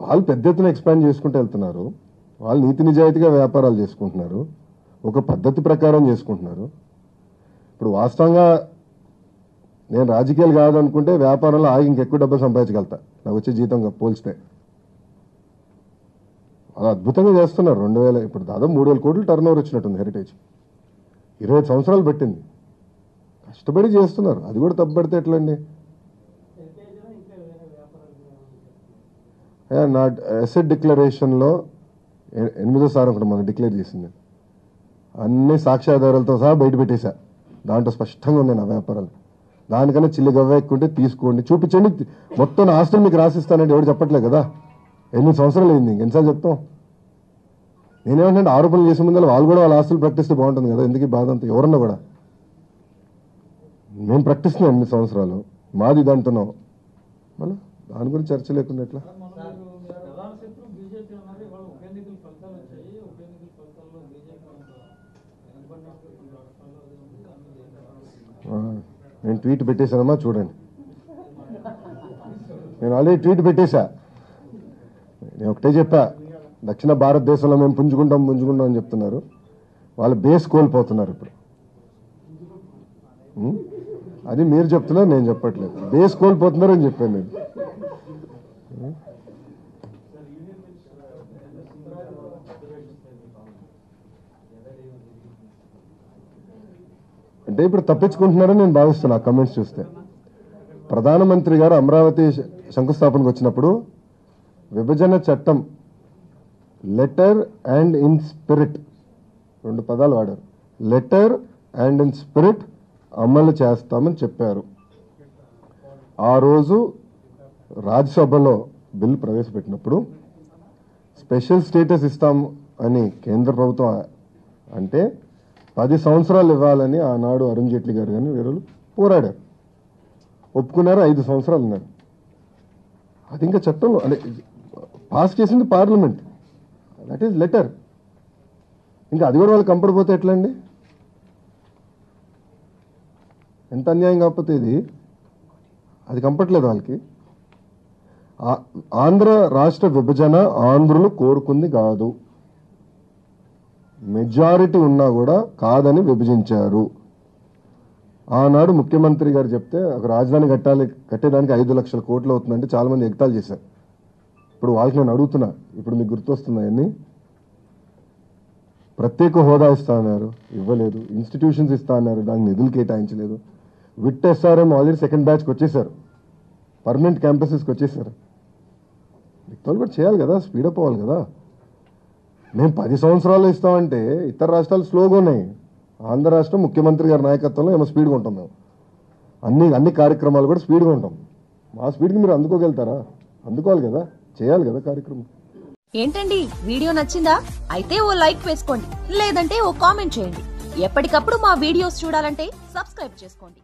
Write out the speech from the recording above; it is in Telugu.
వాళ్ళు పెద్ద ఎత్తున ఎక్స్పాండ్ చేసుకుంటూ వెళ్తున్నారు. వాళ్ళు నీతి నిజాయితీగా వ్యాపారాలు చేసుకుంటున్నారు, ఒక పద్ధతి ప్రకారం చేసుకుంటున్నారు. ఇప్పుడు వాస్తవంగా నేను రాజకీయాలు కాదనుకుంటే వ్యాపారంలో ఆగి ఇంకెక్కువ డబ్బులు సంపాదించగలుగుతా నాకు వచ్చే జీతంగా పోల్చితే. అలా అద్భుతంగా చేస్తున్నారు. 2000 ఇప్పుడు దాదాపు 3000 కోట్లు టర్న్ ఓవర్ వచ్చినట్టుంది హెరిటేజ్. 25 సంవత్సరాలు పెట్టింది, కష్టపడి చేస్తున్నారు. అది కూడా తప్పుపడితే ఎట్లండి? నా అసెట్ డిక్లరేషన్లో 8వ సారి ఒకటి మనం డిక్లేర్ చేసింది, అన్ని సాక్ష్యాధారాలతో సహా బయట పెట్టేశా. దాంట్లో స్పష్టంగా ఉంది నా వ్యాపారాలు. దానికన్నా చిల్లి గవ్వ ఎక్కుంటే తీసుకోండి, చూపించండి, మొత్తం ఆస్తులు మీకు రాసిస్తానండి. ఎవరు చెప్పట్లేదు కదా. 8 సంవత్సరాలు అయింది, ఇంకెన్నిసార్లు చెప్తాం? నేనేమంటే ఆరోపణలు చేసే ముందు వాళ్ళు కూడా వాళ్ళ ఆస్తులు ప్రకటిస్తే బాగుంటుంది కదా. ఎందుకు బాధ అంతా? ఎవరన్నా కూడా మేము ప్రకటిస్తున్నాం 8 సంవత్సరాలు, మాది ఇది అంటున్నాం. మళ్ళీ దాని గురించి చర్చ లేకుండా ఎట్లా? నేను ట్వీట్ పెట్టేశానమ్మా, చూడండి. నేను ఆల్రెడీ ట్వీట్ పెట్టేశా. నేను ఒకటే చెప్పా, దక్షిణ భారతదేశంలో మేము పుంజుకుంటాం అని చెప్తున్నారు. వాళ్ళు బేస్ కోల్పోతున్నారు ఇప్పుడు. అది మీరు చెప్తున్నారు, నేను చెప్పట్లేదు. బేస్ కోల్పోతున్నారు అని చెప్పాను నేను. అంటే ఇప్పుడు తప్పించుకుంటున్నారని నేను భావిస్తున్నా కమెంట్స్ చూస్తే. ప్రధానమంత్రి గారు అమరావతి శంకుస్థాపనకు వచ్చినప్పుడు విభజన చట్టం లెటర్ అండ్ ఇన్ స్పిరిట్ 2 పదాలు వాడారు. లెటర్ అండ్ ఇన్ స్పిరిట్ అమలు చేస్తామని చెప్పారు. ఆ రోజు రాజ్యసభలో బిల్లు ప్రవేశపెట్టినప్పుడు స్పెషల్ స్టేటస్ ఇస్తాం అని కేంద్ర ప్రభుత్వం అంటే 10 సంవత్సరాలు ఇవ్వాలని ఆనాడు అరుణ్ జైట్లీ గారు కానీ వేరే పోరాడారు. ఒప్పుకున్నారు, 5 సంవత్సరాలు ఉన్నారు. అది ఇంకా చట్టంలో అంటే పాస్ చేసింది పార్లమెంట్. That is letter. ఇంకా అది కూడా వాళ్ళు కంపడిపోతే ఎట్లా అండి? ఎంత అన్యాయం కాకపోతే ఇది. అది కంపట్లేదు వాళ్ళకి. ఆంధ్ర రాష్ట్ర విభజన ఆంధ్రులు కోరుకుంది కాదు. మెజారిటీ ఉన్నా కూడా కాదని విభజించారు. ఆనాడు ముఖ్యమంత్రి గారు చెప్తే ఒక రాజధాని కట్టేదానికి 5 లక్షల కోట్లు అవుతుందంటే చాలా మంది ఎగతాళి చేశారు. ఇప్పుడు వాళ్ళకి నేను అడుగుతున్నా, ఇప్పుడు మీకు గుర్తొస్తున్నాయని? ప్రత్యేక హోదా ఇస్తా అన్నారు, ఇవ్వలేదు. ఇన్స్టిట్యూషన్స్ ఇస్తా అన్నారు, దానికి నిధులు కేటాయించలేదు. విట్ ఎస్ఆర్ఎం ఆల్రెడీ సెకండ్ బ్యాచ్కి వచ్చేసారు, పర్మనెంట్ క్యాంపసెస్కి వచ్చేసారు. మిగతా కూడా చేయాలి కదా, స్పీడప్ అవ్వాలి కదా. మేము 10 సంవత్సరాలు ఇస్తామంటే ఇతర రాష్ట్రాలు స్లోగా ఉన్నాయి. ఆంధ్ర రాష్ట్రం ముఖ్యమంత్రి గారి నాయకత్వంలో ఏమో స్పీడ్గా ఉంటాం మేము. అన్ని కార్యక్రమాలు కూడా స్పీడ్గా ఉంటాం. మా స్పీడ్కి మీరు అందుకోగలుగుతారా? అందుకోవాలి కదా, చేయాలి కదా కార్యక్రమం. ఏంటండి, వీడియో నచ్చిందా? అయితే ఓ లైక్ వేసుకోండి, లేదంటే ఓ కామెంట్ చేయండి. ఎప్పటికప్పుడు మా వీడియోస్ చూడాలంటే సబ్స్క్రైబ్ చేసుకోండి.